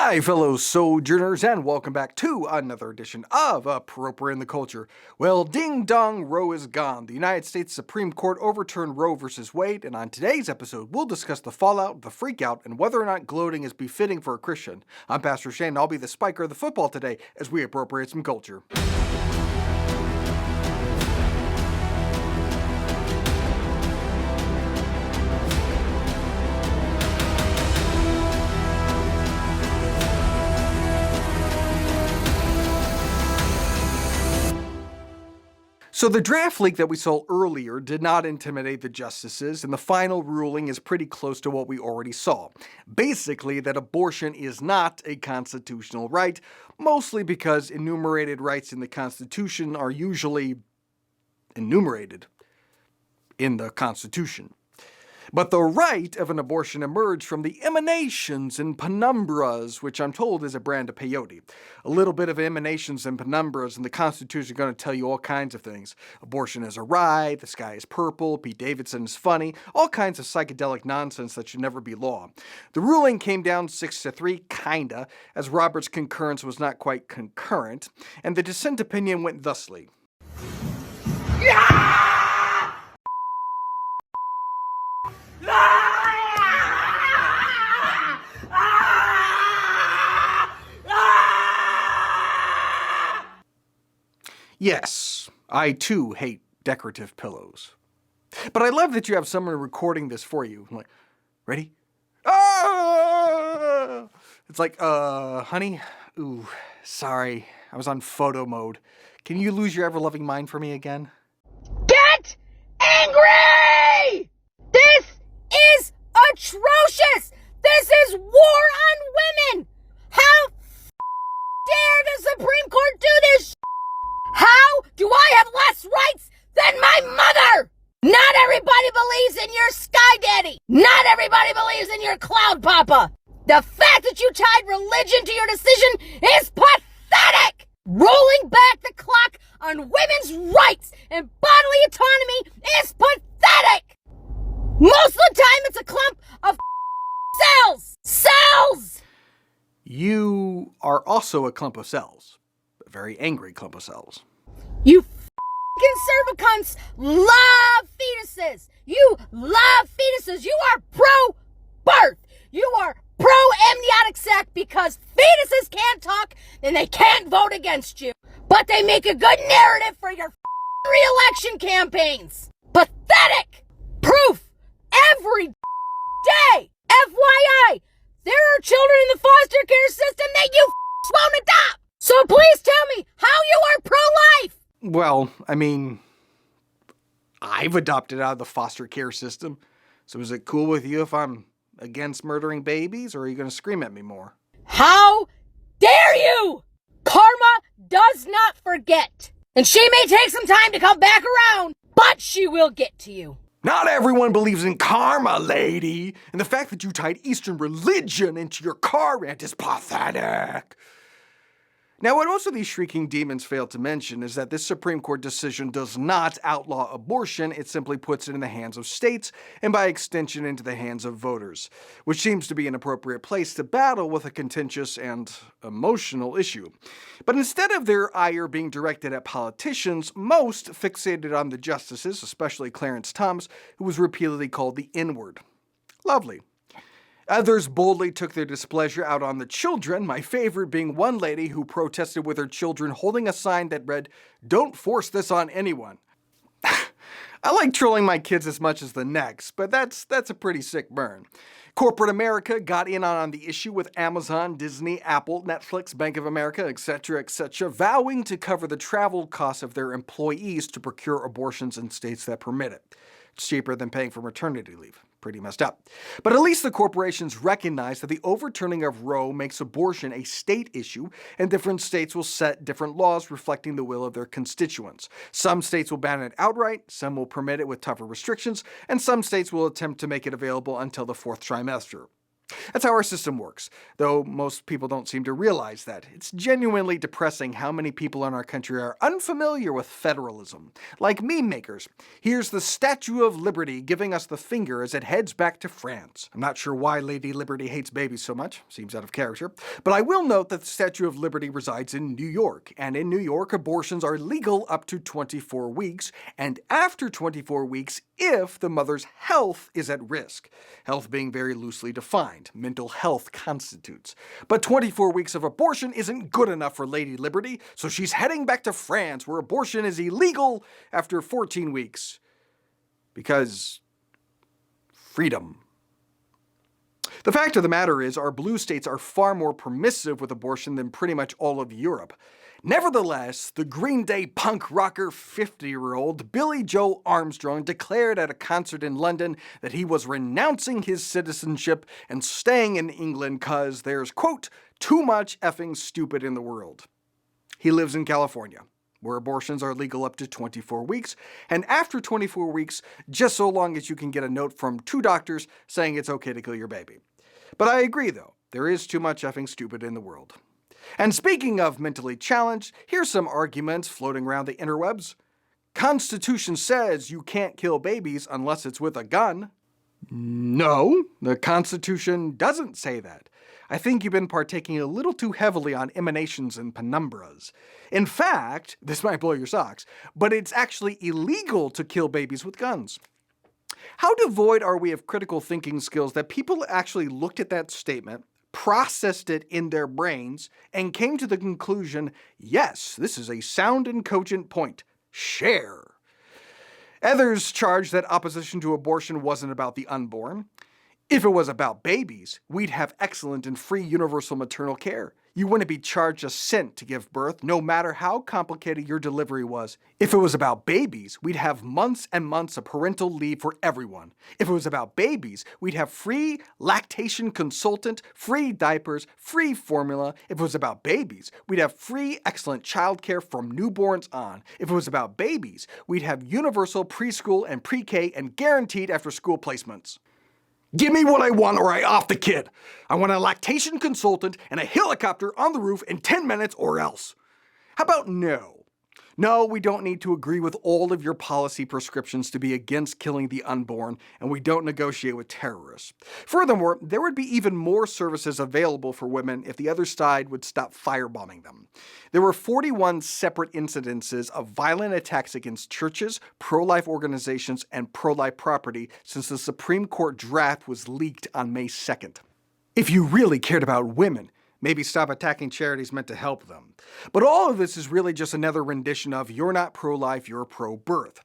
Hi, fellow sojourners, and welcome back to another edition of Appropriate in the Culture. Well, ding dong, Roe is gone. The United States Supreme Court overturned Roe v. Wade, and on today's episode, we'll discuss the fallout, the freakout, and whether or not gloating is befitting for a Christian. I'm Pastor Shane, and I'll be the spiker of the football today as we appropriate some culture. So the draft leak that we saw earlier did not intimidate the justices, and the final ruling is pretty close to what we already saw. Basically, that abortion is not a constitutional right, mostly because enumerated rights in the Constitution are usually enumerated in the Constitution. But the right of an abortion emerged from the emanations and penumbras, which I'm told is a brand of peyote. A little bit of emanations and penumbras, and the Constitution is going to tell you all kinds of things. Abortion is a right, the sky is purple, Pete Davidson is funny, all kinds of psychedelic nonsense that should never be law. The ruling came down 6-3, kinda, as Roberts' concurrence was not quite concurrent, and the dissent opinion went thusly. Yes, I too hate decorative pillows. But I love that you have someone recording this for you. I'm like, ready? Ah! It's like, honey, ooh, sorry, I was on photo mode. Can you lose your ever-loving mind for me again? Get angry! This is atrocious! This is war on women! How dare the Supreme Court do this? How do I have less rights than my mother? Not everybody believes in your sky daddy. Not everybody believes in your cloud papa. The fact that you tied religion to your decision is pathetic! Rolling back the clock on women's rights and bodily autonomy is pathetic! Most of the time it's a clump of cells! Cells! You are also a clump of cells. A very angry clump of cells. You conservacunts love fetuses! You love fetuses! You are pro-birth! You are pro-amniotic sac because fetuses can't talk and they can't vote against you. But they make a good narrative for your re-election campaigns. Pathetic! Proof every day! FYI, there are children in the foster care system that you won't adopt! So please tell me how you are pro-life! Well, I mean, I've adopted out of the foster care system. So is it cool with you if I'm against murdering babies, or are you going to scream at me more? How dare you! Karma does not forget. And she may take some time to come back around, but she will get to you. Not everyone believes in karma, lady. And the fact that you tied Eastern religion into your car rant is pathetic. Now, what most of these shrieking demons fail to mention is that this Supreme Court decision does not outlaw abortion, it simply puts it in the hands of states, and by extension into the hands of voters, which seems to be an appropriate place to battle with a contentious and emotional issue. But instead of their ire being directed at politicians, most fixated on the justices, especially Clarence Thomas, who was repeatedly called the N-word. Lovely. Others boldly took their displeasure out on the children, my favorite being one lady who protested with her children holding a sign that read, "Don't force this on anyone." I like trolling my kids as much as the next, but that's a pretty sick burn. Corporate America got in on the issue with Amazon, Disney, Apple, Netflix, Bank of America, etc., vowing to cover the travel costs of their employees to procure abortions in states that permit it. It's cheaper than paying for maternity leave. Pretty messed up. But at least the corporations recognize that the overturning of Roe makes abortion a state issue, and different states will set different laws reflecting the will of their constituents. Some states will ban it outright, some will permit it with tougher restrictions, and some states will attempt to make it available until the fourth trimester. That's how our system works, though most people don't seem to realize that. It's genuinely depressing how many people in our country are unfamiliar with federalism. Like meme makers. Here's the Statue of Liberty giving us the finger as it heads back to France. I'm not sure why Lady Liberty hates babies so much, seems out of character, but I will note that the Statue of Liberty resides in New York, and in New York abortions are legal up to 24 weeks, and after 24 weeks if the mother's health is at risk. Health being very loosely defined. Mental health constitutes. But 24 weeks of abortion isn't good enough for Lady Liberty, so she's heading back to France where abortion is illegal after 14 weeks. Because freedom. The fact of the matter is, our blue states are far more permissive with abortion than pretty much all of Europe. Nevertheless, the Green Day punk rocker 50-year-old Billy Joe Armstrong declared at a concert in London that he was renouncing his citizenship and staying in England cause there's, quote, too much effing stupid in the world. He lives in California, where abortions are legal up to 24 weeks, and after 24 weeks, just so long as you can get a note from 2 doctors saying it's okay to kill your baby. But I agree, though, there is too much effing stupid in the world. And speaking of mentally challenged, here's some arguments floating around the interwebs. Constitution says you can't kill babies unless it's with a gun. No, the Constitution doesn't say that. I think you've been partaking a little too heavily on emanations and penumbras. In fact, this might blow your socks, but it's actually illegal to kill babies with guns. How devoid are we of critical thinking skills that people actually looked at that statement, processed it in their brains, and came to the conclusion, yes, this is a sound and cogent point. Share. Others charged that opposition to abortion wasn't about the unborn. If it was about babies, we'd have excellent and free universal maternal care. You wouldn't be charged a cent to give birth, no matter how complicated your delivery was. If it was about babies, we'd have months and months of parental leave for everyone. If it was about babies, we'd have free lactation consultant, free diapers, free formula. If it was about babies, we'd have free excellent childcare from newborns on. If it was about babies, we'd have universal preschool and pre-K and guaranteed after-school placements. Give me what I want or I off the kid. I want a lactation consultant and a helicopter on the roof in 10 minutes or else. How about no? No, we don't need to agree with all of your policy prescriptions to be against killing the unborn, and we don't negotiate with terrorists. Furthermore, there would be even more services available for women if the other side would stop firebombing them. There were 41 separate incidences of violent attacks against churches, pro-life organizations, and pro-life property since the Supreme Court draft was leaked on May 2nd. If you really cared about women, maybe stop attacking charities meant to help them. But all of this is really just another rendition of you're not pro-life, you're pro-birth.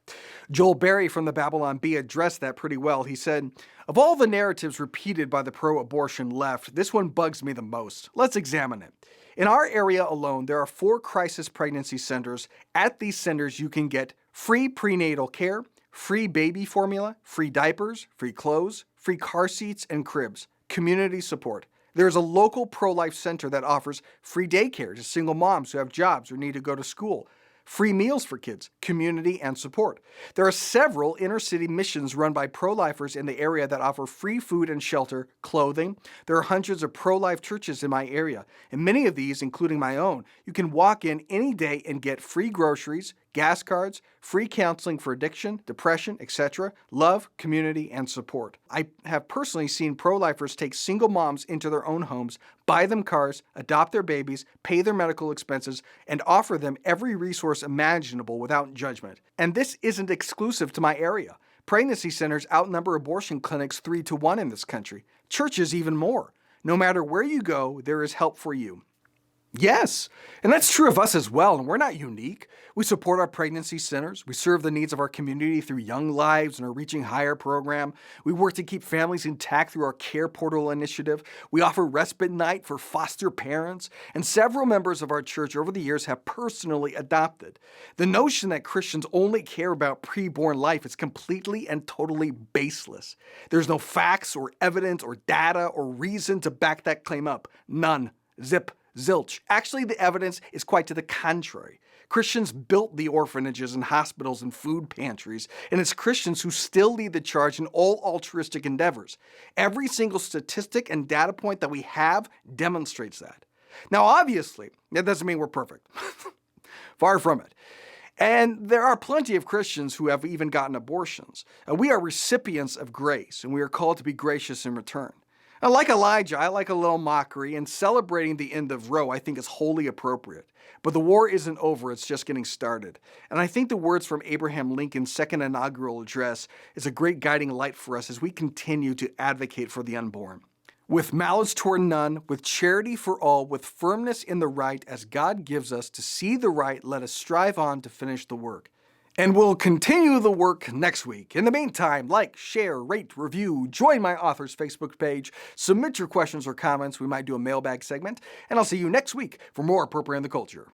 Joel Berry from the Babylon Bee addressed that pretty well. He said, of all the narratives repeated by the pro-abortion left, this one bugs me the most. Let's examine it. In our area alone, there are 4 crisis pregnancy centers. At these centers, you can get free prenatal care, free baby formula, free diapers, free clothes, free car seats and cribs, community support. There's a local pro-life center that offers free daycare to single moms who have jobs or need to go to school, free meals for kids, community, and support. There are several inner-city missions run by pro-lifers in the area that offer free food and shelter, clothing. There are hundreds of pro-life churches in my area, and many of these, including my own, you can walk in any day and get free groceries, gas cards, free counseling for addiction, depression, etc., love, community, and support. I have personally seen pro-lifers take single moms into their own homes, buy them cars, adopt their babies, pay their medical expenses, and offer them every resource imaginable without judgment. And this isn't exclusive to my area. Pregnancy centers outnumber abortion clinics 3-to-1 in this country. Churches even more. No matter where you go, there is help for you. Yes, and that's true of us as well, and we're not unique. We support our pregnancy centers. We serve the needs of our community through Young Lives and our Reaching Higher program. We work to keep families intact through our Care Portal initiative. We offer respite night for foster parents, and several members of our church over the years have personally adopted. The notion that Christians only care about preborn life is completely and totally baseless. There's no facts or evidence or data or reason to back that claim up. None. Zip. Zilch. Actually, the evidence is quite to the contrary. Christians built the orphanages and hospitals and food pantries, and it's Christians who still lead the charge in all altruistic endeavors. Every single statistic and data point that we have demonstrates that. Now, obviously, that doesn't mean we're perfect. Far from it. And there are plenty of Christians who have even gotten abortions. We are recipients of grace, and we are called to be gracious in return. Now, like Elijah, I like a little mockery, and celebrating the end of Roe I think is wholly appropriate. But the war isn't over, it's just getting started. And I think the words from Abraham Lincoln's second inaugural address is a great guiding light for us as we continue to advocate for the unborn. With malice toward none, with charity for all, with firmness in the right as God gives us to see the right, let us strive on to finish the work. And we'll continue the work next week. In the meantime, like, share, rate, review, join my author's Facebook page, submit your questions or comments. We might do a mailbag segment, and I'll see you next week for more Appropriating the Culture.